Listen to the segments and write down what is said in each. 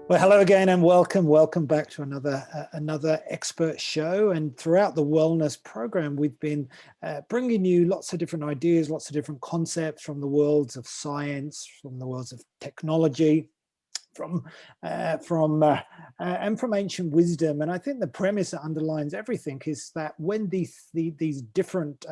Well, hello again and welcome back to another expert show. And throughout the wellness program, we've been bringing you lots of different ideas, lots of different concepts from the worlds of science, from the worlds of technology, and from ancient wisdom. And I think the premise that underlines everything is that when these different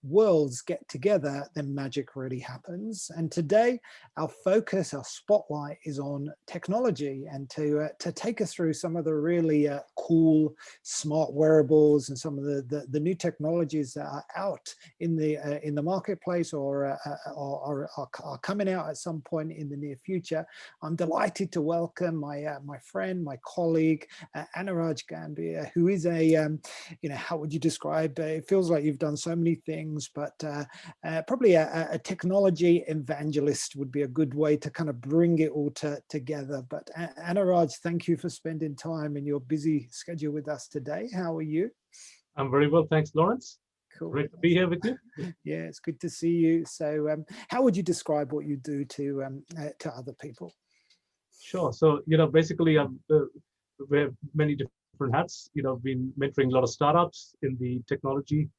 worlds get together, then magic really happens. And today, our focus, our spotlight is on technology, and to take us through some of the really cool smart wearables and some of the new technologies that are out in the marketplace or are coming out at some point in the near future. I'm delighted to welcome my friend, my colleague, Anuraj Gambhir, who is how would you describe? It feels like you've done so many things, but probably a technology evangelist would be a good way to kind of bring it all together. But Anuraj, thank you for spending time in your busy schedule with us today. How are you? I'm very well, thanks, Lawrence. Cool. Great to be here with you. Yeah, it's good to see you. So how would you describe what you do to other people? Sure. So, basically I wear many different hats. Been mentoring a lot of startups in the technology,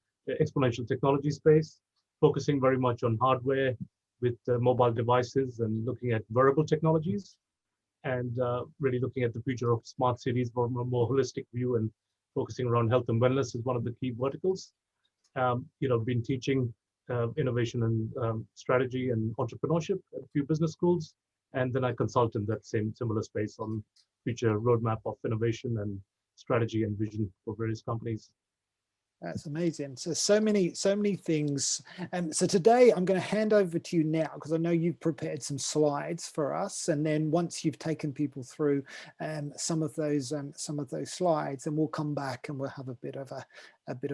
exponential technology space, focusing very much on hardware with mobile devices and looking at wearable technologies, and really looking at the future of smart cities from a more holistic view, and focusing around health and wellness is one of the key verticals. Been teaching innovation and strategy and entrepreneurship at a few business schools, and then I consult in that similar space on future roadmap of innovation and strategy and vision for various companies. That's amazing. So many things. And so today I'm going to hand over to you now, because I know you've prepared some slides for us. And then once you've taken people through some of those slides, then we'll come back and we'll have a bit of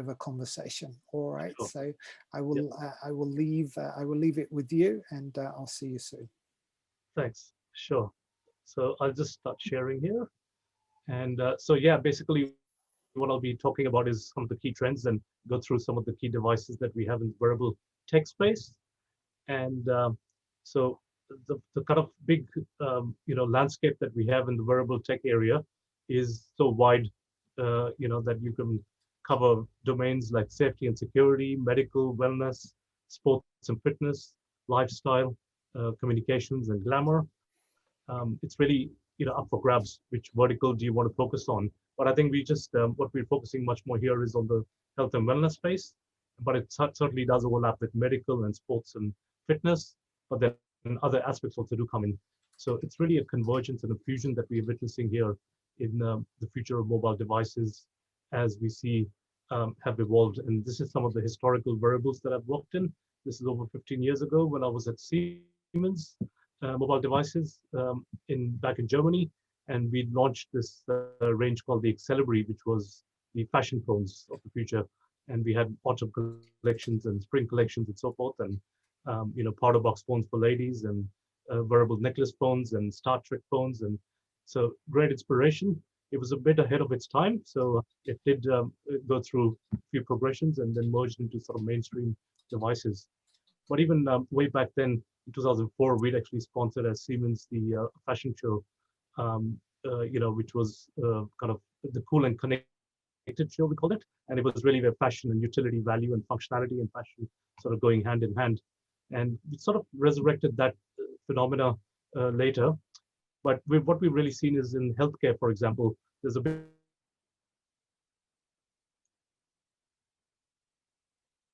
a conversation. All right. Sure. So I will leave it with you, and I'll see you soon. Thanks. Sure. So I'll just start sharing here. And so yeah, basically what I'll be talking about is some of the key trends and go through some of the key devices that we have in the wearable tech space. And so the kind of big landscape that we have in the wearable tech area is so wide, that you can cover domains like safety and security, medical, wellness, sports and fitness, lifestyle, communications and glamour. It's really up for grabs. Which vertical do you want to focus on? But I think we just what we're focusing much more here is on the health and wellness space, but it certainly does overlap with medical and sports and fitness, but then other aspects also do come in. So it's really a convergence and a fusion that we're witnessing here in the future of mobile devices as we see have evolved. And this is some of the historical wearables that I've worked in. This is over 15 years ago when I was at Siemens Mobile Devices back in Germany. And we launched this range called the Accelerate, which was the fashion phones of the future. And we had autumn collections and spring collections and so forth, and powder box phones for ladies, and wearable necklace phones and Star Trek phones. And so great inspiration. It was a bit ahead of its time. So it did go through a few progressions and then merged into sort of mainstream devices. But even way back then, in 2004, we'd actually sponsored as Siemens the fashion show, which was kind of the cool and connected show, we called it. And it was really where fashion and utility, value and functionality and fashion sort of going hand in hand. And we sort of resurrected that phenomena later. But what we've really seen is in healthcare, for example, there's a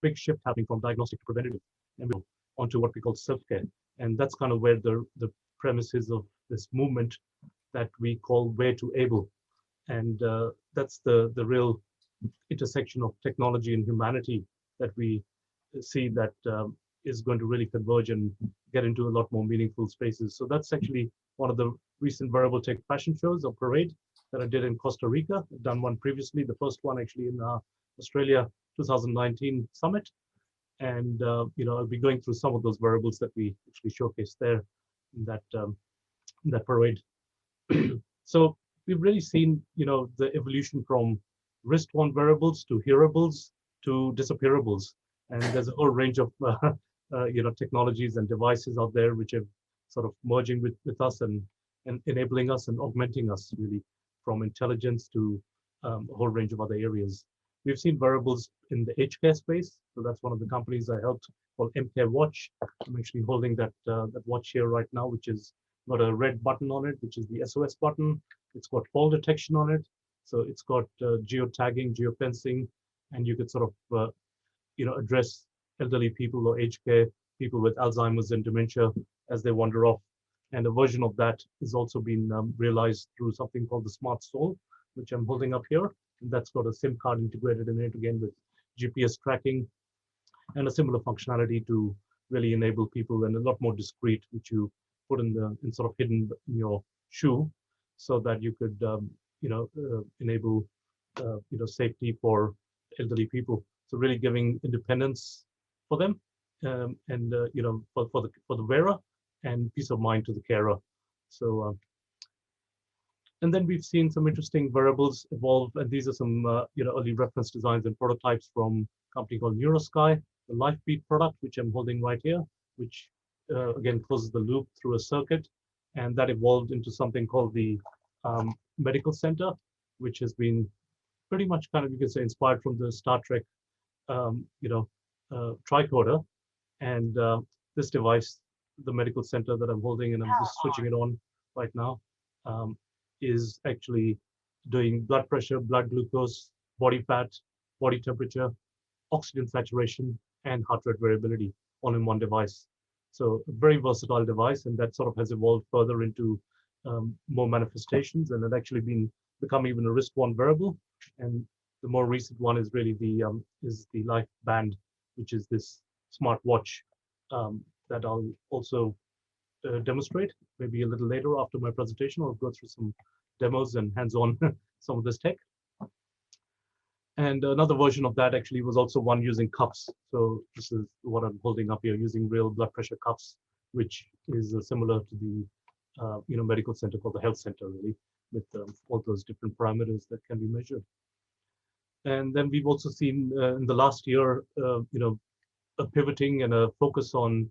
big shift happening from diagnostic to preventative and onto what we call self-care. And that's kind of where the premises of this movement that we call Where to Able. And that's the real intersection of technology and humanity that we see that is going to really converge and get into a lot more meaningful spaces. So that's actually one of the recent wearable tech fashion shows or parade that I did in Costa Rica. I've done one previously, the first one actually in Australia 2019 summit. And I'll be going through some of those wearables that we actually showcased there in that parade. So we've really seen, the evolution from wrist-worn wearables to hearables to disappearables, and there's a whole range of technologies and devices out there which are sort of merging with us and and enabling us and augmenting us really from intelligence to a whole range of other areas. We've seen wearables in the aged care space. So that's one of the companies I helped called MCare Watch. I'm actually holding that watch here right now, which is got a red button on it, which is the SOS button. It's got fall detection on it. So it's got geotagging, geofencing, and you could sort of address elderly people or aged care people with Alzheimer's and dementia as they wander off. And a version of that is also been realized through something called the Smart Soul, which I'm holding up here. And that's got a SIM card integrated in it again with GPS tracking and a similar functionality to really enable people, and a lot more discreet, which you put in sort of hidden in your shoe, so that you could enable safety for elderly people. So really giving independence for them, and for the wearer, and peace of mind to the carer. So and then we've seen some interesting wearables evolve, and these are some early reference designs and prototypes from a company called Neurosky, the LifeBeat product, which I'm holding right here, which again closes the loop through a circuit, and that evolved into something called the medical center, which has been pretty much kind of, you could say, inspired from the Star Trek tricorder. And this device, the medical center that I'm holding, and I'm just switching it on right now, is actually doing blood pressure, blood glucose, body fat, body temperature, oxygen saturation, and heart rate variability all in one device. So a very versatile device, and that sort of has evolved further into more manifestations, and it actually become even a wrist-worn wearable. And the more recent one is really the Life Band, which is this smart watch that I'll also demonstrate maybe a little later after my presentation. I'll go through some demos and hands-on some of this tech. And another version of that actually was also one using cuffs. So this is what I'm holding up here, using real blood pressure cuffs, which is similar to the medical center called the health center, really, with all those different parameters that can be measured. And then we've also seen in the last year, a pivoting and a focus on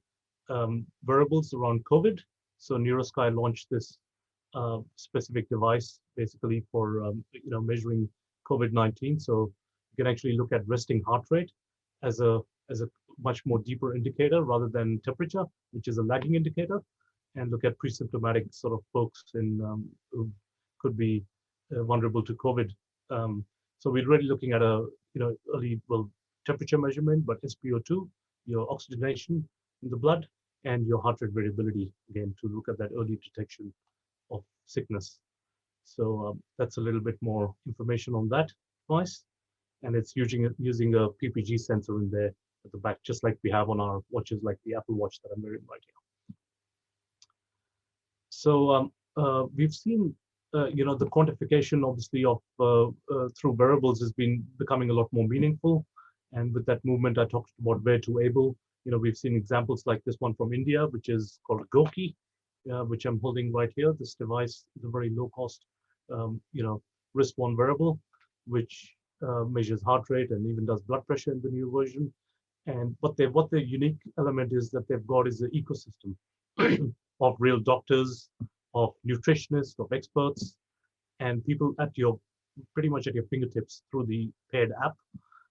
wearables around COVID. So Neurosky launched this specific device basically for measuring COVID-19. So you can actually look at resting heart rate as a much more deeper indicator rather than temperature, which is a lagging indicator, and look at pre-symptomatic sort of folks who could be vulnerable to COVID. So we're really looking at a early temperature measurement, but SpO2, your oxygenation in the blood, and your heart rate variability, again, to look at that early detection of sickness. So that's a little bit more information on that device. And it's using a PPG sensor in there at the back, just like we have on our watches, like the Apple Watch that I'm wearing right here. So we've seen, the quantification, obviously, of through wearables has been becoming a lot more meaningful. And with that movement, I talked about where to able. We've seen examples like this one from India, which is called Goki, which I'm holding right here. This device is a very low-cost, wrist-worn wearable, which measures heart rate and even does blood pressure in the new version. And what the unique element is that they've got is an ecosystem of real doctors, of nutritionists, of experts, and people pretty much at your fingertips through the paired app,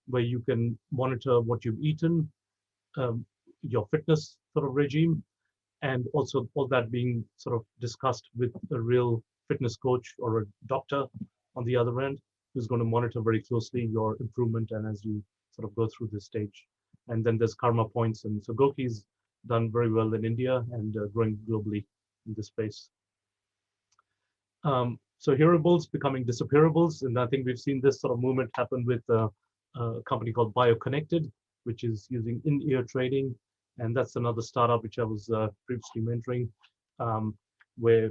where you can monitor what you've eaten, your fitness sort of regime, and also all that being sort of discussed with a real fitness coach or a doctor on the other end, who's going to monitor very closely your improvement and as you sort of go through this stage. And then there's karma points, and so Goki's done very well in India and growing globally in this space. So hearables becoming disappearables, and I think we've seen this sort of movement happen with a company called BioConnected, which is using in-ear trading, and that's another startup which I was previously mentoring, where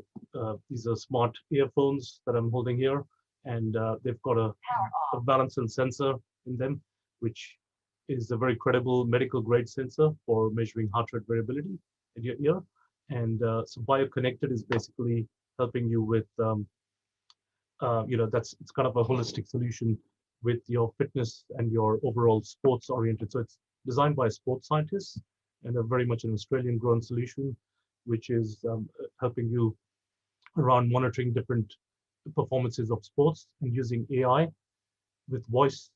these are smart earphones that I'm holding here, and they've got a balance and sensor in them, which is a very credible medical grade sensor for measuring heart rate variability in your ear. And so BioConnected is basically helping you with, it's kind of a holistic solution with your fitness and your overall sports oriented. So it's designed by sports scientists, and a very much an Australian grown solution, which is helping you around monitoring different performances of sports and using AI with voice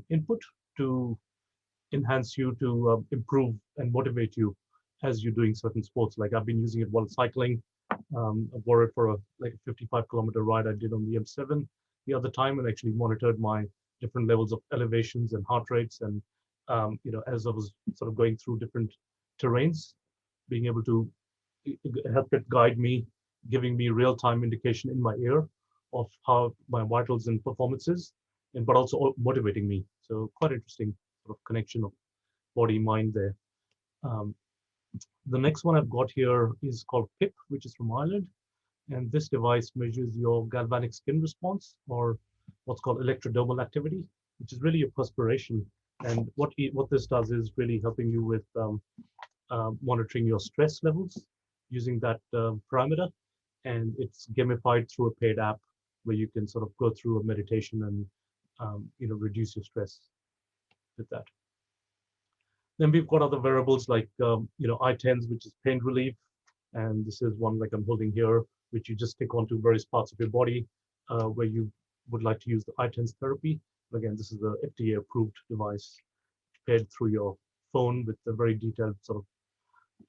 input to enhance you, to improve and motivate you as you're doing certain sports. Like I've been using it while cycling. I borrowed for like a 55-kilometer ride I did on the M7 the other time, and actually monitored my different levels of elevations and heart rates. And as I was sort of going through different terrains, being able to help it guide me, giving me real-time indication in my ear of how my vitals and performances, and but also motivating me. So quite interesting sort of connection of body mind there. Um, the next one I've got here is called PIP, which is from Ireland. And this device measures your galvanic skin response, or what's called electrodermal activity, which is really a perspiration. And what this does is really helping you with monitoring your stress levels using that parameter. And it's gamified through a paid app where you can sort of go through a meditation and reduce your stress with that. Then we've got other variables like I-10s, which is pain relief, and this is one like I'm holding here, which you just stick onto various parts of your body where you would like to use the I-10s therapy. Again, this is the FDA-approved device paired through your phone with a very detailed sort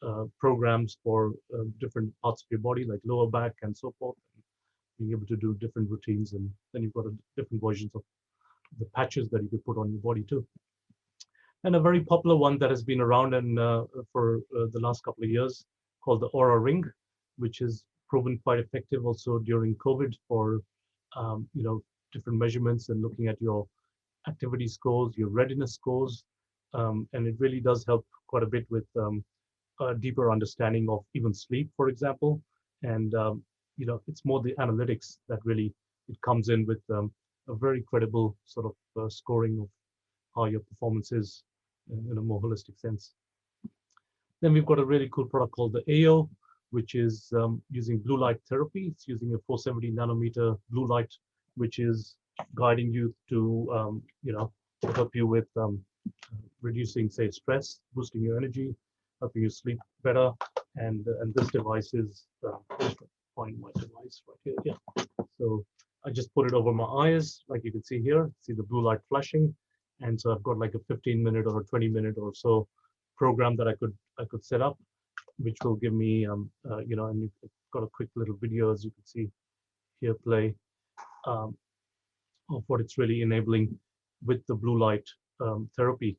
of programs for different parts of your body, like lower back and so forth, and being able to do different routines. And then you've got different versions of the patches that you could put on your body too. And a very popular one that has been around and for the last couple of years, called the Aura Ring, which has proven quite effective also during COVID for different measurements and looking at your activity scores, your readiness scores, and it really does help quite a bit with a deeper understanding of even sleep, for example. And it's more the analytics that really it comes in with a very credible sort of scoring of how your performance is in a more holistic sense. Then we've got a really cool product called the AO, which is using blue light therapy. It's using a 470 nanometer blue light, which is guiding you to help you with reducing, say, stress, boosting your energy, helping you sleep better. And this device is find my device right here. Yeah. So I just put it over my eyes, like you can see here. See the blue light flashing, and so I've got like a 15-minute or a 20-minute or so program that I could set up, which will give me and you've got a quick little video, as you can see here, play of what it's really enabling with the blue light therapy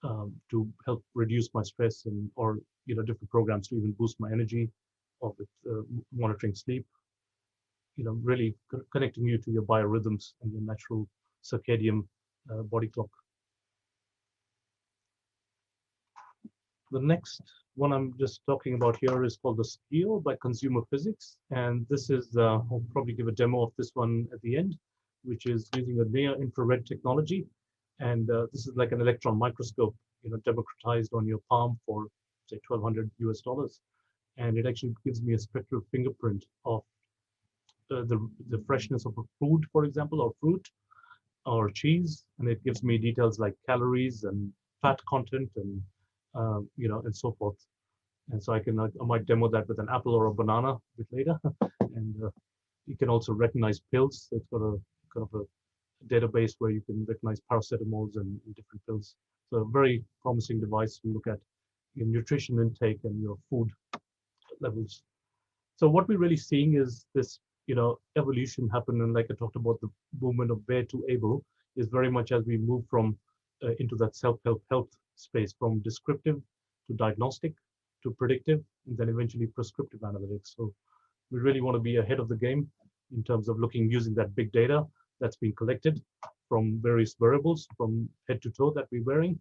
to help reduce my stress or different programs to even boost my energy, or with monitoring sleep, really connecting you to your biorhythms and your natural circadian body clock. The next one I'm just talking about here is called the Skio by Consumer Physics. And this is, I'll probably give a demo of this one at the end, which is using a near infrared technology. And this is like an electron microscope, democratized on your palm for say $1,200 US. And it actually gives me a spectral fingerprint of the freshness of a food, for example, or fruit or cheese. And it gives me details like calories and fat content and and so forth. And so I might demo that with an apple or a banana a bit later. And you can also recognize pills. It's got a kind of a database where you can recognize paracetamols and different pills. So a very promising device to look at your nutrition intake and your food levels. So what we're really seeing is this, evolution happen. And like I talked about, the movement of where to able is very much as we move from into that self-help health space, from descriptive to diagnostic to predictive, and then eventually prescriptive analytics. So we really want to be ahead of the game in terms of using that big data that's being collected from various variables from head to toe that we're wearing.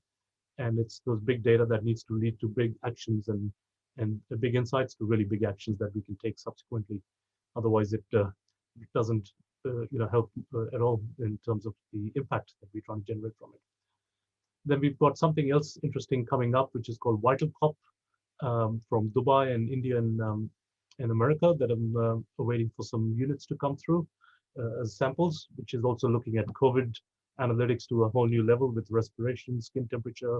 And it's those big data that needs to lead to big actions and the big insights to really big actions that we can take subsequently. Otherwise, it doesn't help at all in terms of the impact that we're trying to generate from it. Then we've got something else interesting coming up, which is called VitalCop from Dubai and India and America, that I'm awaiting for some units to come through as samples, which is also looking at COVID analytics to a whole new level with respiration, skin temperature,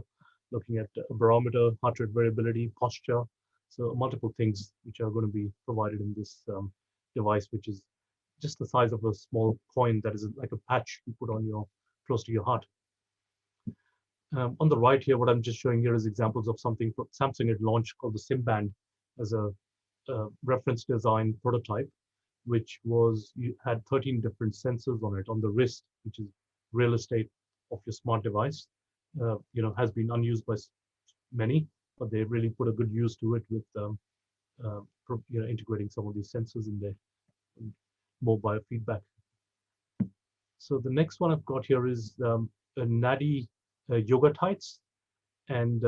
looking at a barometer, heart rate variability, posture. So multiple things which are going to be provided in this device, which is just the size of a small coin that is like a patch you put on your close to your heart. On the right here, what I'm just showing here is examples of something Samsung had launched called the S-Band as a reference design prototype, which was, you had 13 different sensors on it on the wrist, which is real estate of your smart device. Has been unused by many, but they really put a good use to it with integrating some of these sensors in there, mobile feedback. So the next one I've got here is a Nadi yoga tights, and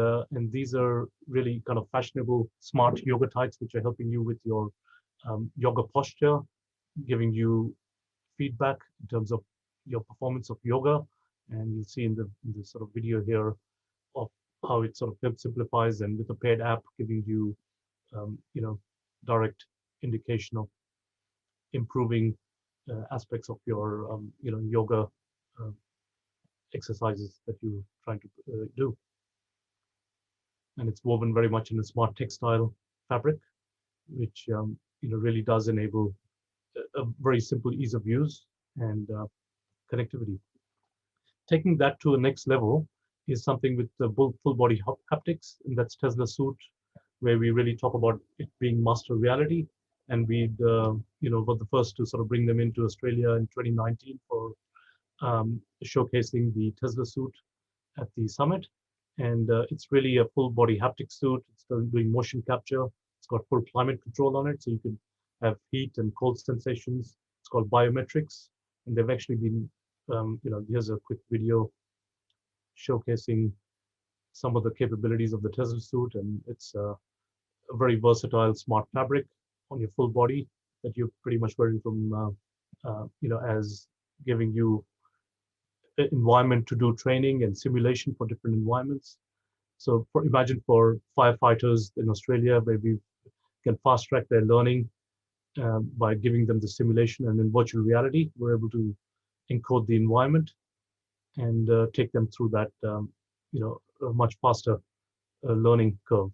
these are really kind of fashionable smart yoga tights, which are helping you with your yoga posture, giving you feedback in terms of your performance of yoga. And you'll see in the sort of video here of how it sort of simplifies, and with a paired app giving you direct indication of improving aspects of your yoga exercises that you're trying to do. And it's woven very much in a smart textile fabric, which really does enable a very simple ease of use and connectivity. Taking that to a next level is something with the full body haptics, and that's Tesla Suit, where we really talk about it being master reality. And we'd were the first to sort of bring them into Australia in 2019 for showcasing the Tesla Suit at the summit. And it's really a full body haptic suit. It's doing motion capture. It's got full climate control on it, so you can have heat and cold sensations. It's called biometrics, and they've actually been, here's a quick video showcasing some of the capabilities of the Tesla suit, and it's a very versatile smart fabric on your full body that you're pretty much wearing from, as giving you an environment to do training and simulation for different environments. So imagine for firefighters in Australia, where we can fast track their learning by giving them the simulation, and in virtual reality, we're able to encode the environment and take them through that, a much faster learning curve.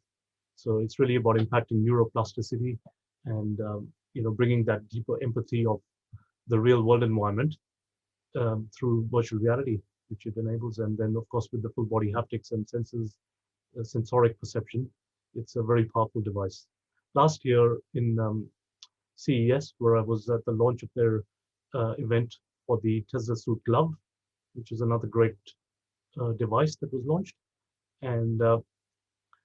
So it's really about impacting neuroplasticity and bringing that deeper empathy of the real world environment through virtual reality, which it enables. And then, of course, with the full body haptics and sensors, sensoric perception, it's a very powerful device. Last year in CES, where I was at the launch of their event for the Tesla Suit Glove, which is another great device that was launched. And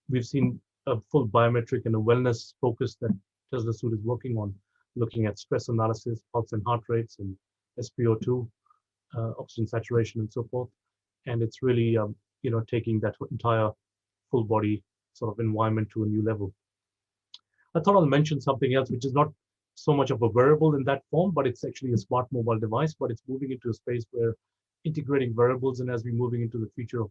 we've seen a full biometric and a wellness focus that Tesla Suit is working on, looking at stress analysis, pulse and heart rates, and SpO2, oxygen saturation, and so forth. And it's really, taking that entire full body sort of environment to a new level. I thought I'll mention something else, which is not so much of a wearable in that form, but it's actually a smart mobile device, but it's moving into a space where integrating wearables, and as we're moving into the future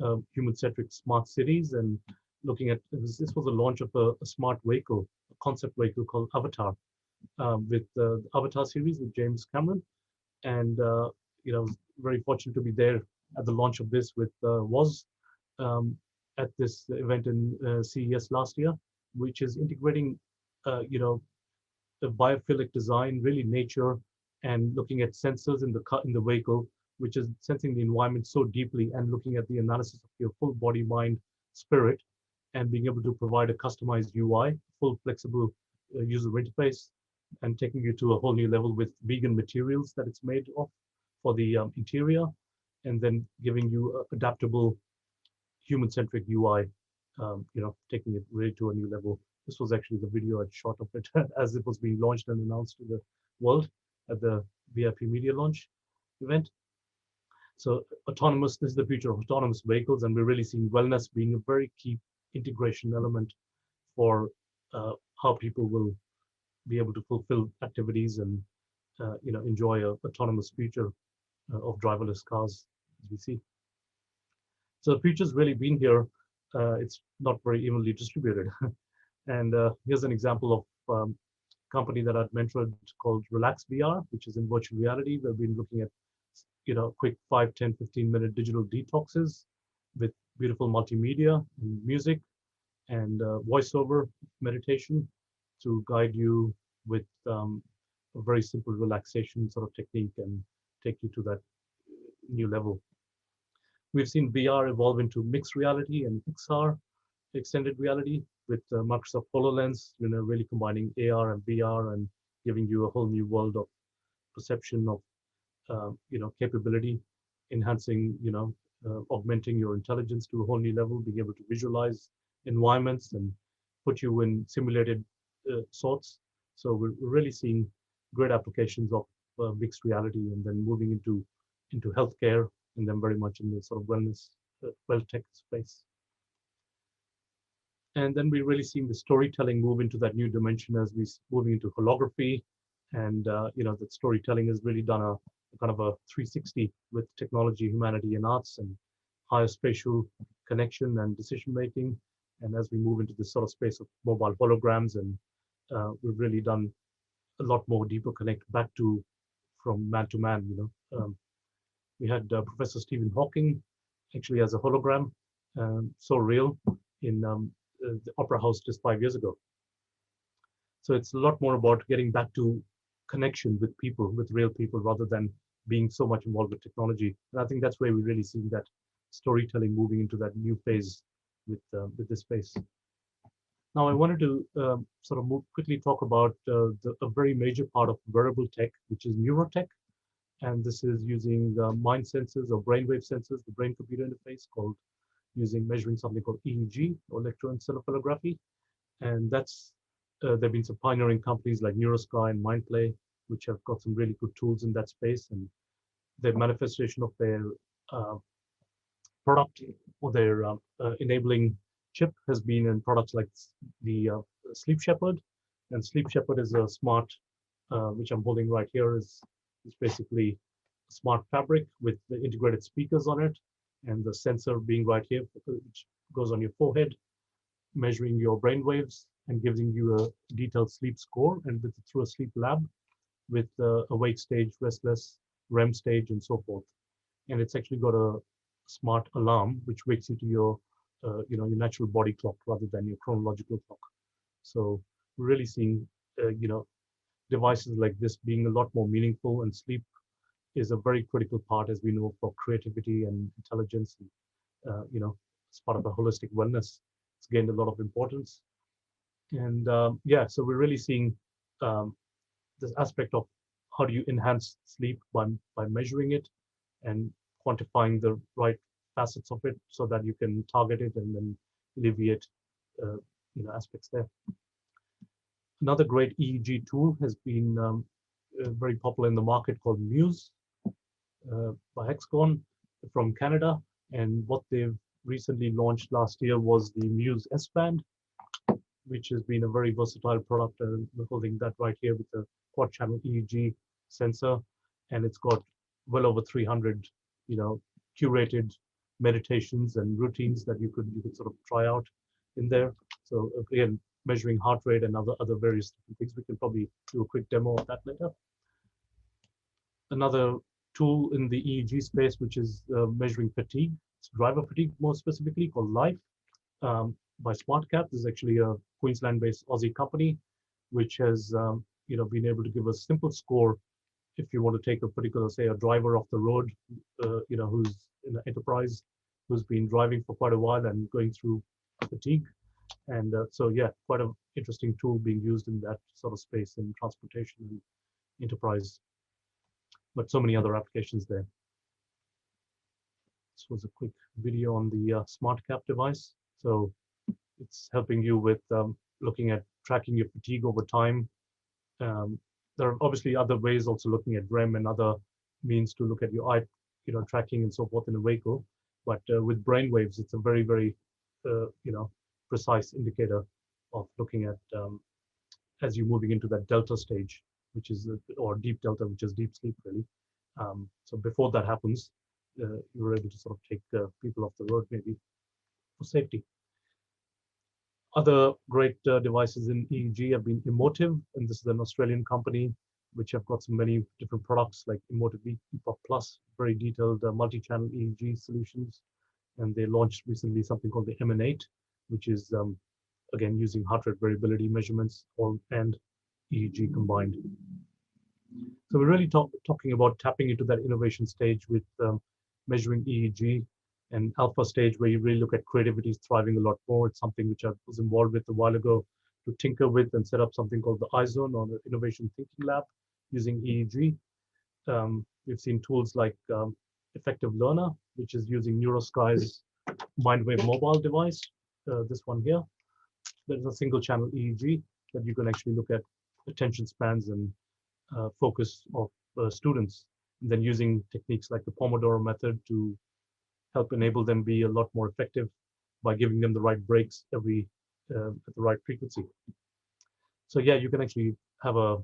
of human-centric smart cities, and looking at, this was a launch of a smart vehicle, a concept vehicle called Avatar, with the Avatar series with James Cameron. And, very fortunate to be there at the launch of this with Woz at this event in CES last year, which is integrating, the biophilic design, really nature, and looking at sensors in the vehicle, which is sensing the environment so deeply, and looking at the analysis of your full body, mind, spirit, and being able to provide a customized UI, full flexible user interface, and taking you to a whole new level with vegan materials that it's made of for the interior, and then giving you adaptable human-centric UI, taking it really to a new level. This was actually the video I'd shot of it as it was being launched and announced to the world at the VIP media launch event. So this is the future of autonomous vehicles, and we're really seeing wellness being a very key integration element for how people will be able to fulfill activities and enjoy an autonomous future of driverless cars, as we see. So the future's really been here. It's not very evenly distributed. And here's an example of company that I've mentored called Relax VR, which is in virtual reality. We've been looking at quick 5, 10, 15-minute digital detoxes with beautiful multimedia and music and voiceover meditation to guide you with a very simple relaxation sort of technique and take you to that new level. We've seen VR evolve into mixed reality and XR, extended reality, with Microsoft HoloLens, really combining AR and VR and giving you a whole new world of perception of, capability, enhancing, augmenting your intelligence to a whole new level, being able to visualize environments and put you in simulated sorts. So we're really seeing great applications of mixed reality, and then moving into healthcare, and then very much in the sort of wellness, well-tech space. And then we're really seeing the storytelling move into that new dimension as we're moving into holography. And, that storytelling has really done a kind of a 360 with technology, humanity, and arts, and higher spatial connection and decision making. And as we move into this sort of space of mobile holograms, and we've really done a lot more deeper connect back to from man to man. We had Professor Stephen Hawking actually as a hologram, so real, in the Opera House just 5 years ago. So it's a lot more about getting back to connection with people, with real people, rather than being so much involved with technology. And I think that's where we really see that storytelling moving into that new phase with this space. Now, I wanted to sort of quickly talk about a very major part of wearable tech, which is Neurotech. And this is using mind sensors or brainwave sensors, the brain-computer interface, measuring something called EEG, or electroencephalography. And that's there've been some pioneering companies like NeuroSky and Mindplay, which have got some really good tools in that space. And the manifestation of their product, or their enabling chip, has been in products like the Sleep Shepherd. And Sleep Shepherd is a smart, which I'm holding right here, is basically a smart fabric with the integrated speakers on it, and the sensor being right here, which goes on your forehead, measuring your brain waves and giving you a detailed sleep score, and through a sleep lab with awake stage, restless, REM stage, and so forth. And it's actually got a smart alarm which wakes you to your your natural body clock rather than your chronological clock. So we're really seeing devices like this being a lot more meaningful, and sleep is a very critical part, as we know, for creativity and intelligence. And, as part of a holistic wellness, it's gained a lot of importance. And so we're really seeing this aspect of how do you enhance sleep by measuring it and quantifying the right facets of it, so that you can target it and then alleviate aspects there. Another great EEG tool has been very popular in the market, called Muse by Hexagon from Canada. And what they've recently launched last year was the Muse S-Band, which has been a very versatile product. And we're holding that right here with a quad channel EEG sensor. And it's got well over 300, curated meditations and routines that you could sort of try out in there. So again, measuring heart rate and other various things. We can probably do a quick demo of that later. Another tool in the EEG space, which is measuring fatigue, it's driver fatigue more specifically, called Life by SmartCap. This is actually a Queensland-based Aussie company, which has been able to give a simple score if you want to take a particular, say, a driver off the road, who's in an enterprise, who's been driving for quite a while and going through fatigue. And quite an interesting tool being used in that sort of space in transportation and enterprise, but so many other applications there. This was a quick video on the SmartCap device. So it's helping you with looking at tracking your fatigue over time. There are obviously other ways, also looking at REM and other means to look at your eye, tracking and so forth in a vehicle. But with brain waves, it's a very, very, precise indicator of looking at as you're moving into that delta stage, which is, or deep delta, which is deep sleep, really. So before that happens, you're able to sort of take people off the road, maybe for safety. Other great devices in EEG have been Emotive, and this is an Australian company which have got so many different products like Emotive Epoch Plus, very detailed multi-channel EEG solutions. And they launched recently something called the Emanate, which is again using heart rate variability measurements and EEG combined. So we're really talking about tapping into that innovation stage with measuring EEG, and alpha stage where you really look at creativity is thriving a lot more. It's something which I was involved with a while ago to tinker with and set up something called the iZone, or the Innovation Thinking Lab, using EEG. We've seen tools like Effective Learner, which is using NeuroSky's Mindwave mobile device, this one here. There's a single channel EEG that you can actually look at attention spans and focus of students, and then using techniques like the Pomodoro method to help enable them be a lot more effective by giving them the right breaks at the right frequency. So yeah, you can actually have a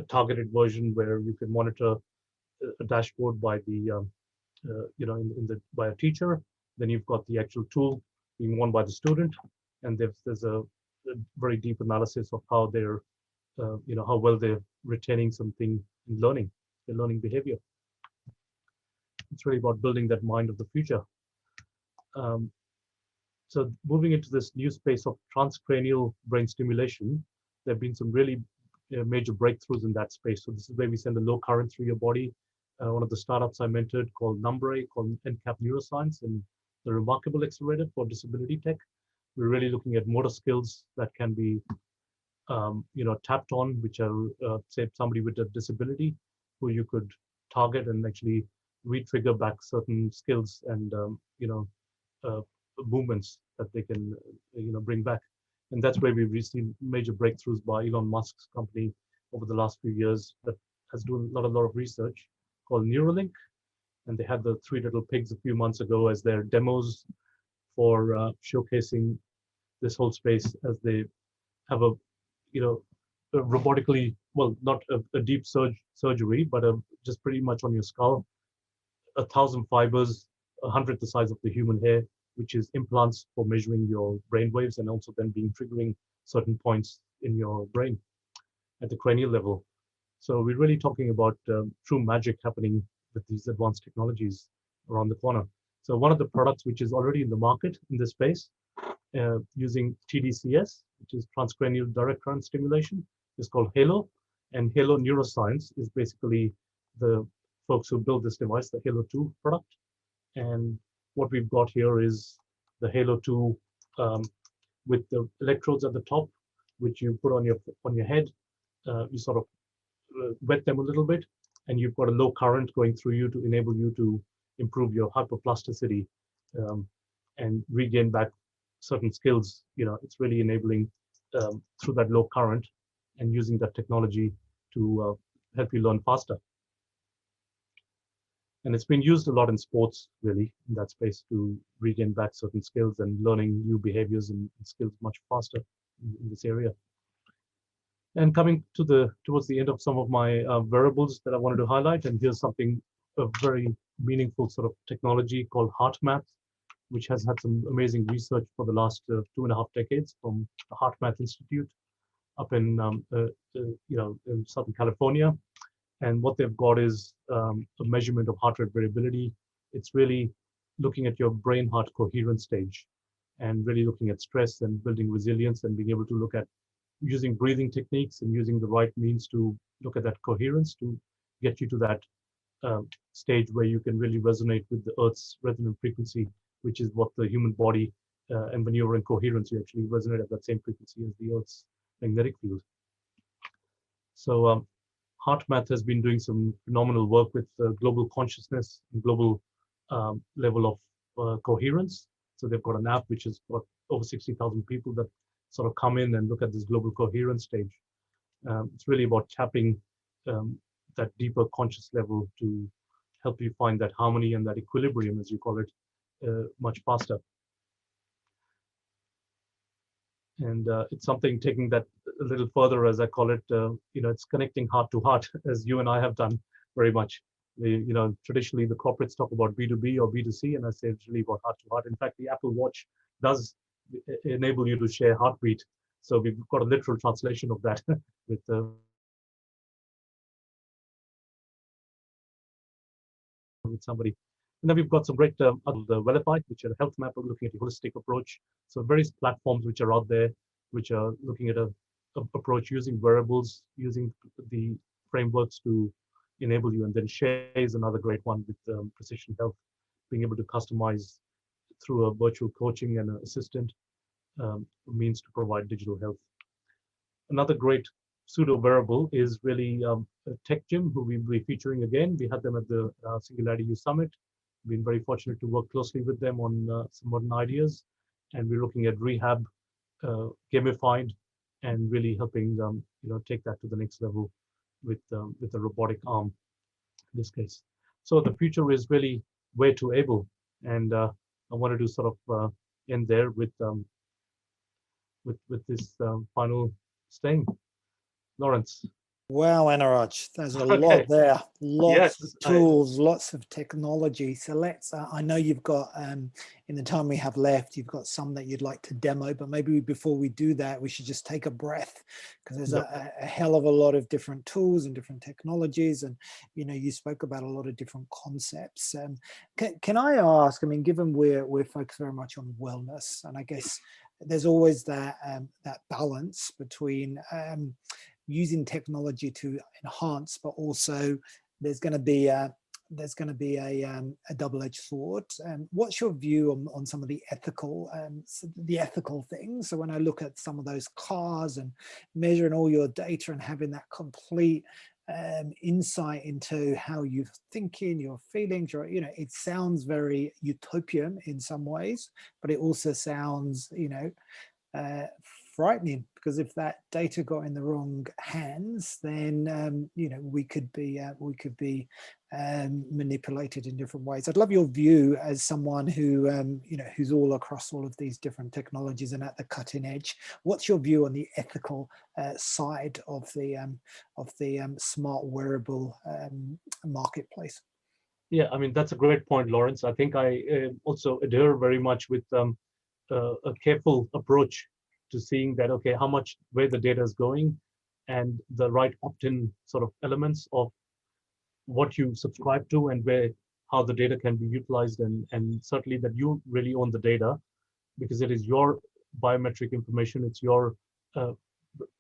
targeted version where you can monitor a dashboard by the by a teacher. Then you've got the actual tool being worn by the student, and there's a very deep analysis of how they're how well they're retaining something in learning, their learning behavior. It's really about building that mind of the future. So moving into this new space of transcranial brain stimulation, there have been some really major breakthroughs in that space. So this is where we send a low current through your body. One of the startups I mentored called Numbre, called NCAP Neuroscience, and the Remarkable Accelerator for Disability Tech. We're really looking at motor skills that can be tapped on, which are say somebody with a disability who you could target and actually re-trigger back certain skills and movements that they can bring back. And that's where we've received major breakthroughs by Elon Musk's company over the last few years that has done a lot of research, called Neuralink. And they had the 3 little pigs a few months ago as their demos for showcasing this whole space, as they have a robotically, well, not a deep surgery, but just pretty much on your skull, 1,000 fibers, 100 the size of the human hair, which is implants for measuring your brain waves and also then triggering certain points in your brain at the cranial level. So we're really talking about true magic happening with these advanced technologies around the corner. So one of the products which is already in the market in this space, using TDCS, which is transcranial direct current stimulation, is called Halo. And Halo Neuroscience is basically the folks who built this device, the Halo 2 product. And what we've got here is the Halo 2 with the electrodes at the top, which you put on your head. You sort of wet them a little bit, and you've got a low current going through you to enable you to improve your hyperplasticity and regain back certain skills. It's really enabling through that low current and using that technology to help you learn faster. And it's been used a lot in sports, really, in that space to regain back certain skills and learning new behaviors and skills much faster in this area. And coming towards the end of some of my wearables that I wanted to highlight, and here's something, a very meaningful sort of technology called HeartMath, which has had some amazing research for the last 2.5 decades from the HeartMath Institute up in in Southern California. And what they've got is a measurement of heart rate variability. It's really looking at your brain-heart coherence stage and really looking at stress and building resilience and being able to look at using breathing techniques and using the right means to look at that coherence to get you to that stage where you can really resonate with the Earth's resonant frequency, which is what the human body, and when you're in coherence, you actually resonate at that same frequency as the Earth's magnetic field. So HeartMath has been doing some phenomenal work with global consciousness and global level of coherence. So they've got an app which has got over 60,000 people that sort of come in and look at this global coherence stage. It's really about tapping that deeper conscious level to help you find that harmony and that equilibrium, as you call it, much faster. And it's something taking that a little further, as I call it, it's connecting heart to heart, as you and I have done very much. Traditionally the corporates talk about B2B or B2C, and I say it's really about heart to heart. In fact, the Apple Watch does enable you to share heartbeat. So we've got a literal translation of that with somebody. And then we've got some great the Wellify, which are a health mapper looking at a holistic approach. So various platforms which are out there, which are looking at a approach using wearables, using the frameworks to enable you. And then Share is another great one with Precision Health, being able to customize through a virtual coaching and an assistant means to provide digital health. Another great pseudo wearable is really Tech Gym, who we'll be featuring again. We had them at the Singularity U Summit. Been very fortunate to work closely with them on some modern ideas, and we're looking at rehab, gamified, and really helping take that to the next level with a robotic arm in this case. So the future is really where to able, and I wanted to sort of end there with this final thing. Lawrence. Wow, Anuraj, there's a Okay. lot there, lots Yes, of tools, lots of technology. So let's, I know you've got, in the time we have left, you've got some that you'd like to demo, but maybe before we do that, we should just take a breath, because there's a hell of a lot of different tools and different technologies. And, you spoke about a lot of different concepts. Can I ask, I mean, given we're focused very much on wellness, and I guess there's always that, that balance between, using technology to enhance, but also there's going to be a double-edged sword. What's your view on some of the ethical things? So when I look at some of those cars and measuring all your data and having that complete insight into how you're thinking, your feelings, it sounds very utopian in some ways, but it also sounds, frightening, because if that data got in the wrong hands, then we could be manipulated in different ways. I'd love your view as someone who who's all across all of these different technologies and at the cutting edge. What's your view on the ethical side of the smart wearable marketplace? Yeah, I mean, that's a great point, Lawrence. I think I also adhere very much with a careful approach to seeing that, okay, where the data is going, and the right opt-in sort of elements of what you subscribe to, and how the data can be utilized, and certainly that you really own the data, because it is your biometric information, it's your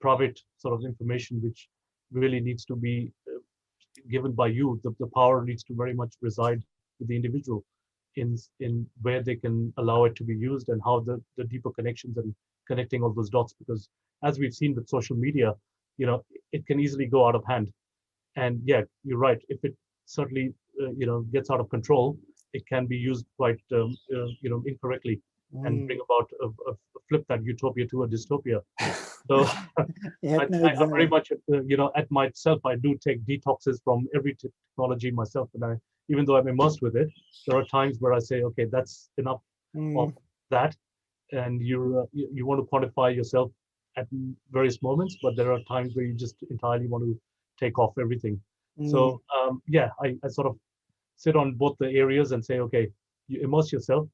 private sort of information, which really needs to be given by you. The power needs to very much reside with the individual in where they can allow it to be used, and how the deeper connections and connecting all those dots, because as we've seen with social media, it can easily go out of hand. And yeah, you're right, if it certainly gets out of control, it can be used quite incorrectly, and bring about a flip that utopia to a dystopia. So Yeah, no, I exactly. very much at myself, I do take detoxes from every technology myself, and even though I'm immersed with it, there are times where I say, okay, that's enough of that. And you want to quantify yourself at various moments, but there are times where you just entirely want to take off everything. So yeah, I sort of sit on both the areas and say, okay, you immerse yourself,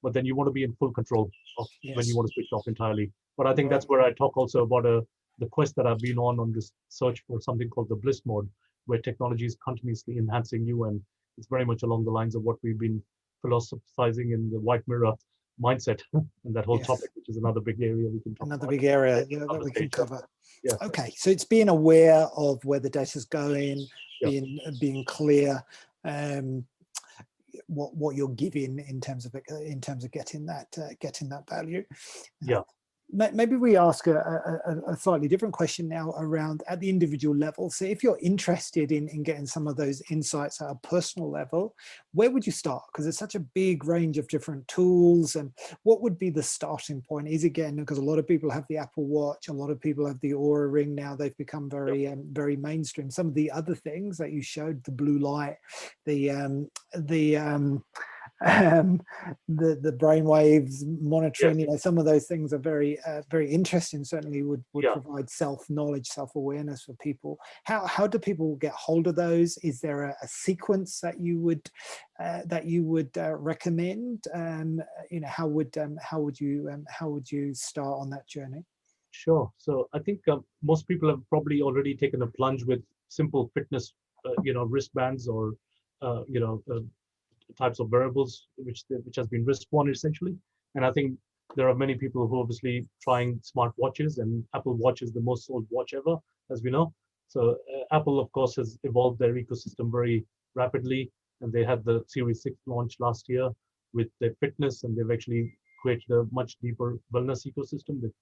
but then you want to be in full control of when you want to switch off entirely. But I think that's where I talk also about the quest that I've been on this search for something called the bliss mode, where technology is continuously enhancing you, and it's very much along the lines of what we've been philosophizing in the white mirror mindset and that whole topic, which is another big area we can talk about. Another big area that we can cover. Yeah. Okay, so it's being aware of where the data is going, being clear, what you're giving in terms of getting that value. Yeah. Maybe we ask a slightly different question now around at the individual level. So if you're interested in getting some of those insights at a personal level, where would you start? Because there's such a big range of different tools, and what would be the starting point? Is again, because a lot of people have the Apple Watch, a lot of people have the Aura Ring now, they've become very very mainstream. Some of the other things that you showed, the blue light, the brainwaves monitoring, some of those things are very very interesting, certainly would provide self-knowledge, self-awareness for people. How do people get hold of those? Is there a sequence that you would recommend? How would you start on that journey? Sure. So I think most people have probably already taken a plunge with simple fitness wristbands, or types of wearables which has been wrist worn essentially. And I think there are many people who are obviously trying smart watches, and Apple Watch is the most sold watch ever, as we know. So Apple, of course, has evolved their ecosystem very rapidly, and they had the Series 6 launch last year with their fitness, and they've actually created a much deeper wellness ecosystem with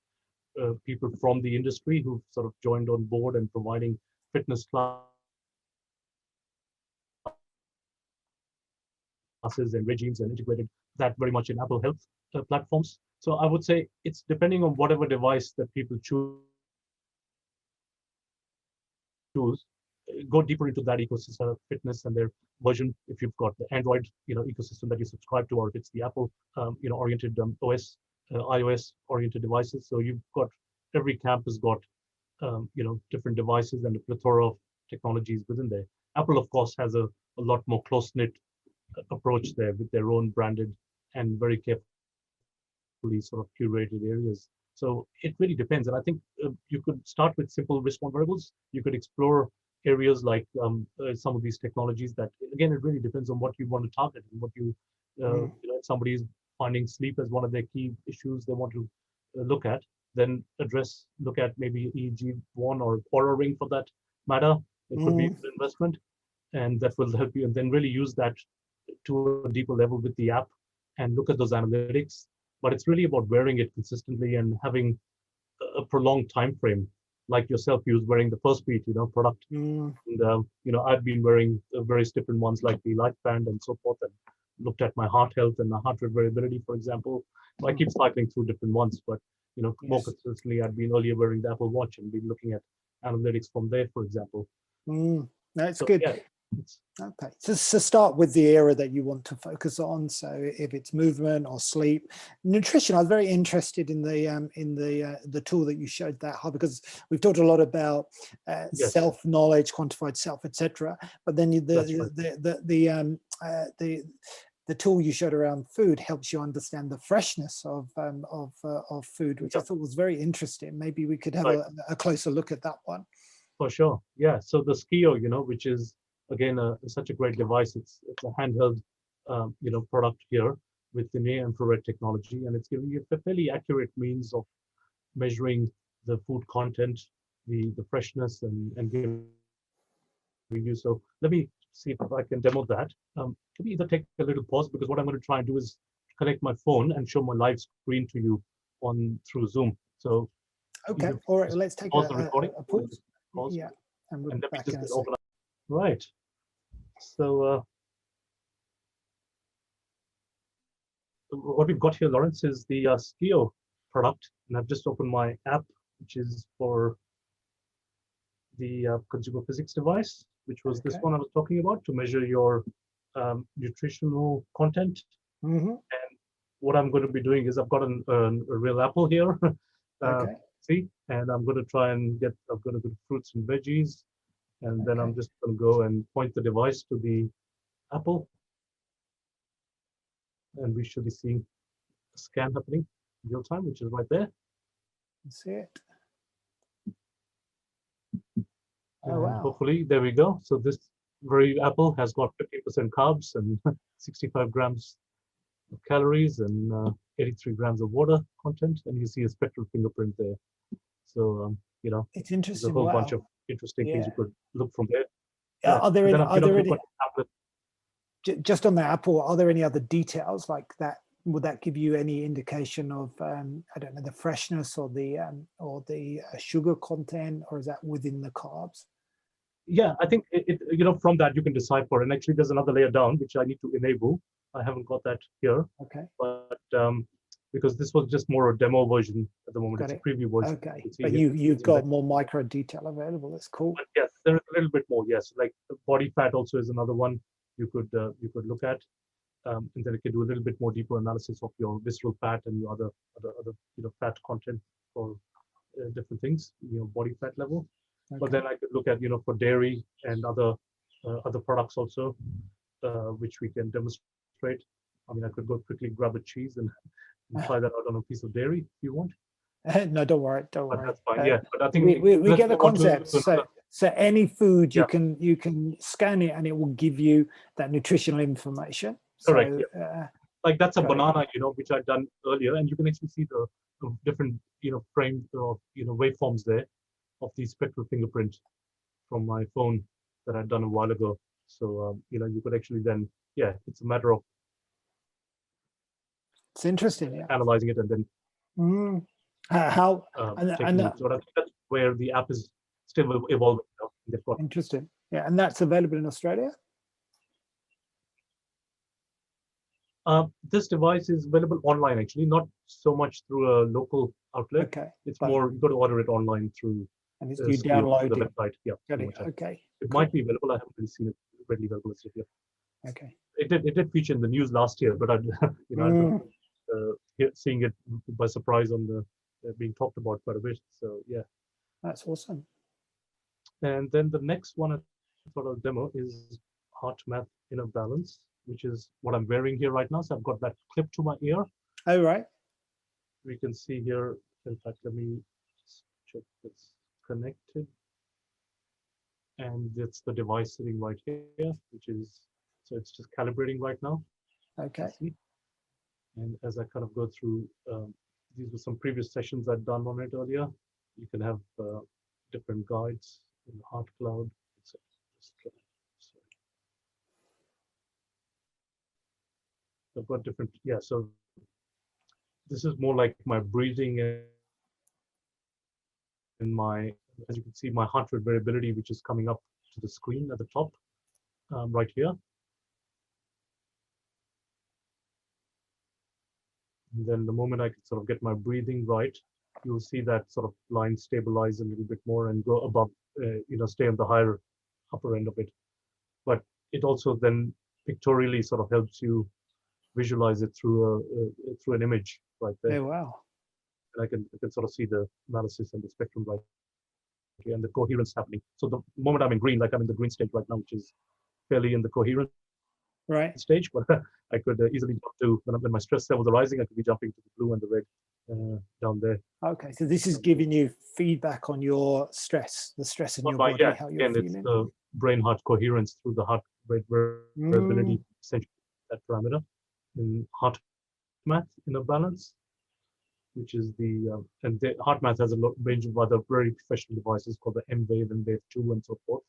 people from the industry who've sort of joined on board and providing fitness classes and regimes and integrated that very much in Apple Health platforms. So I would say it's depending on whatever device that people choose, go deeper into that ecosystem of fitness and their version. If you've got the Android, ecosystem that you subscribe to, or if it's the Apple, oriented OS, iOS oriented devices. So you've got every camp has got, different devices and a plethora of technologies within there. Apple, of course, has a lot more close-knit approach there with their own branded and very carefully sort of curated areas. So it really depends. And I think you could start with simple wrist-worn wearables. You could explore areas like some of these technologies that, again, it really depends on what you want to target and what you, if somebody is finding sleep as one of their key issues they want to look at, then look at maybe EEG1 or Aura Ring for that matter. It could be an investment, and that will help you, and then really use that to a deeper level with the app and look at those analytics. But it's really about wearing it consistently and having a prolonged time frame, like yourself, you was wearing the First Beat, product. And, I've been wearing various different ones like the Light Band and so forth, and looked at my heart health and my heart rate variability, for example. So I keep cycling through different ones, but, more consistently, I'd been earlier wearing the Apple Watch and been looking at analytics from there, for example. That's good. Yeah, okay, so start with the area that you want to focus on. So if it's movement or sleep, nutrition, I was very interested in the tool that you showed that, because we've talked a lot about self-knowledge, quantified self, etc. But then the tool you showed around food helps you understand the freshness of food, which I thought was very interesting. Maybe we could have a closer look at that one. For sure, yeah. So the Skio, which is again such a great device. It's a handheld, product here with the near infrared technology, and it's giving you a fairly accurate means of measuring the food content, the freshness, and giving you. So let me see if I can demo that. Can we either take a little pause, because what I'm going to try and do is connect my phone and show my live screen to you through Zoom. So okay, all right, let's take a pause. Pause. Yeah, and we'll and let me back just in a open up. Right. So what we've got here, Lawrence, is the Skio product, and I've just opened my app, which is for the consumer physics device, which was this one I was talking about, to measure your nutritional content. And what I'm going to be doing is I've got a real apple here. See, and I'm going to try and I'm going to do fruits and veggies, and then I'm just going to go and point the device to the apple, and we should be seeing a scan happening in real time, which is right there. See it. Oh, wow. Hopefully, there we go. So this very apple has got 50% carbs and 65 grams of calories and 83 grams of water content, and you see a spectral fingerprint there. So it's interesting. There's a whole bunch of interesting things you could look from there. Are there any just on the apple? Are there any other details like that? Would that give you any indication of I don't know, the freshness or the sugar content, or is that within the carbs? Yeah, I think from that you can decipher. And actually, there's another layer down which I need to enable. I haven't got that here. Okay. But because this was just more a demo version at the moment. It's a preview version. Okay. But you've got more micro detail available. That's cool. But yes, there is a little bit more. Yes, like body fat also is another one you could look at, and then it can do a little bit more deeper analysis of your visceral fat and your other fat content for different things, body fat level. But then I could look at for dairy and other products also, which we can demonstrate. I mean, I could go quickly grab a cheese and try that out on a piece of dairy if you want. No, don't worry. But that's fine. Yeah, but I think we get the concept. So any food you can scan it and it will give you that nutritional information. Correct. So, like that's a Got it. banana, which I'd done earlier, and you can actually see the different, frame of, waveforms there of the spectral fingerprint from my phone that I'd done a while ago. So, you could actually then, yeah, it's a matter of It's interesting, yeah. analyzing it and then How taking it. So I think that's where the app is still evolving. They've got interesting, yeah, and that's available in Australia. This device is available online, actually, not so much through a local outlet. Okay, It's more, you've got to order it online through and it's the you download the it. website. Yeah, Got it. Okay, it might be available. I haven't really seen it readily available as yet. okay. It did feature in the news last year, but seeing it by surprise on the being talked about quite a bit. So yeah, That's awesome. and then the next one I thought I'll demo is HeartMath Inner Balance, which is what I'm wearing here right now. So I've got that clip to my ear. Oh, right. We can see here. In fact, let me just check it's connected, and it's the device sitting right here, which is, so it's just calibrating right now. Okay. And as I kind of go through, these were some previous sessions I'd done on it earlier. You can have different guides in the Heart Cloud. I've got different, yeah, so this is more like my breathing and my, as you can see, my heart rate variability, which is coming up to the screen at the top, right here. And then the moment I can sort of get my breathing right, you'll see that sort of line stabilize a little bit more and go above, stay on the higher upper end of it. But it also then pictorially sort of helps you visualize it through an image right there. Oh, wow. And I can sort of see the analysis and the spectrum right here and the coherence happening. So the moment I'm in green, like I'm in the green stage right now, which is fairly in the coherent stage, but I could easily jump to, when my stress levels are rising, I could be jumping to the blue and the red down there. Okay, so this is giving you feedback on your stress, the stress in your body, how you're feeling. It's the brain-heart coherence through the heart rate variability, essentially that parameter. In HeartMath Inner Balance, which is the, and the HeartMath has a range of other very professional devices called the M-Wave and Wave 2 and so forth,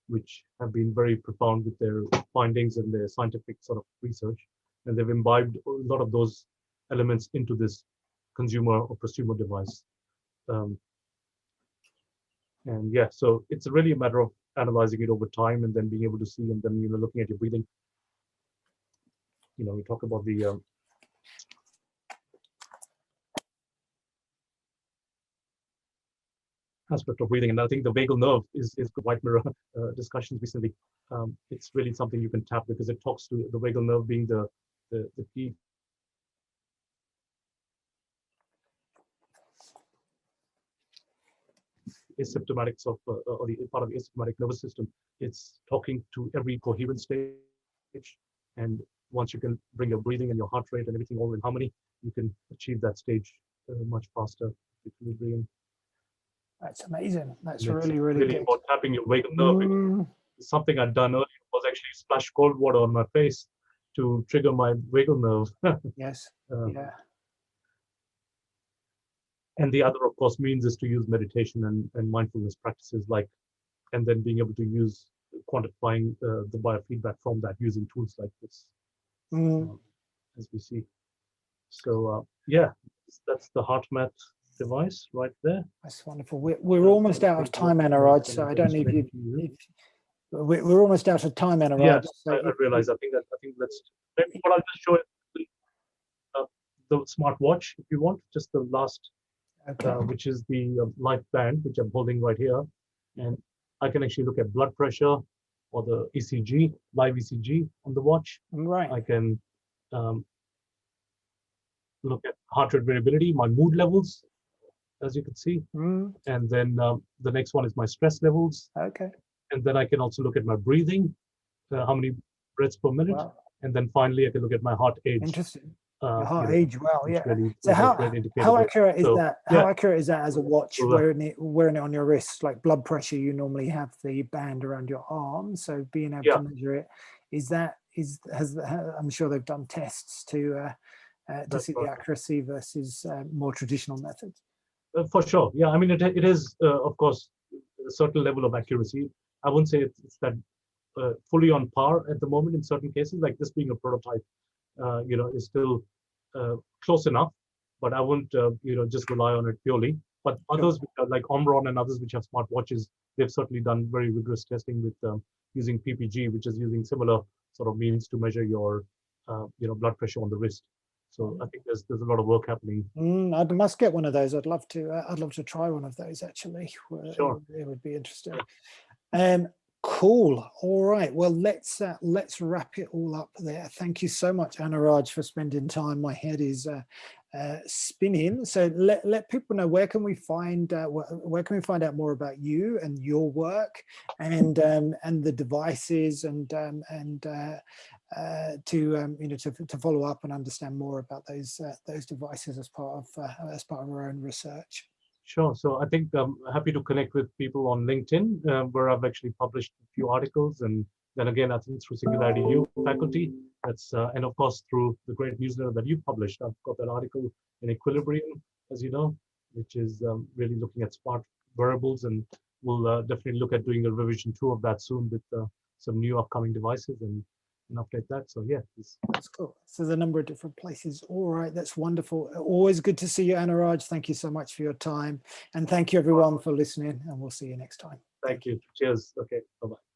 which have been very profound with their findings and their scientific sort of research. And they've imbibed a lot of those elements into this consumer or prosumer device. And yeah, so it's really a matter of analyzing it over time and then being able to see, and then, looking at your breathing. We talk about the aspect of breathing, and I think the vagal nerve is the white mirror discussions recently. It's really something you can tap because it talks to the vagal nerve being the key asymptomatic or the part of the asymptomatic nervous system. It's talking to every coherent stage, and once you can bring your breathing and your heart rate and everything all in harmony, you can achieve that stage much faster. Equilibrium. That's amazing. That's really good. About tapping your vagal nerve. Something I'd done earlier was actually splash cold water on my face to trigger my vagal nerve. Yes. Yeah. And the other, of course, means is to use meditation and mindfulness practices, and then being able to use quantifying the biofeedback from that using tools like this, as we see. So yeah, that's the HeartMath device right there. That's wonderful. We're almost out of time, Anuraj. So I don't know if we're almost out of time, Anuraj. Yeah, so I realize. I think let's. Maybe what I'll just show you the smartwatch, if you want, just the last, which is the light band, which I'm holding right here, and I can actually look at blood pressure or the ECG, live ECG on the watch. Right. I can look at heart rate variability, my mood levels, as you can see, and then the next one is my stress levels. Okay. And then I can also look at my breathing, how many breaths per minute, and then finally I can look at my heart age. Interesting. Your heart age, wow, yeah. Really, so how accurate is that? How accurate is that as a watch, wearing it on your wrist? Like blood pressure, you normally have the band around your arm, so being able to measure it, is that I'm sure they've done tests to see the accuracy versus more traditional methods. For sure, yeah. I mean, it is of course a certain level of accuracy. I wouldn't say it's that fully on par at the moment in certain cases. Like this being a prototype, is still close enough. But I wouldn't just rely on it purely. But others like Omron and others which have smart watches, they've certainly done very rigorous testing with using PPG, which is using similar sort of means to measure your blood pressure on the wrist. So I think there's a lot of work happening. I must get one of those. I'd love to try one of those actually. Sure. It would be interesting. Cool. All right. Well, let's wrap it all up there. Thank you so much, Anuraj, for spending time. My head is spinning. So let people know, where can we find out more about you and your work, and the devices, and to follow up and understand more about those devices as part of our own research. Sure. So I think I'm happy to connect with people on LinkedIn, where I've actually published a few articles, and then again, I think through Singularity U faculty. That's and of course through the great newsletter that you published. I've got that article in Equilibrium, as you know, which is really looking at smart wearables, and we'll definitely look at doing a revision 2 of that soon with some new upcoming devices and update that. So yeah, that's cool. So there's a number of different places. All right, that's wonderful. Always good to see you, Anuraj. Thank you so much for your time, and thank you everyone for listening, and we'll see you next time. Thank you. Cheers. Okay, bye-bye.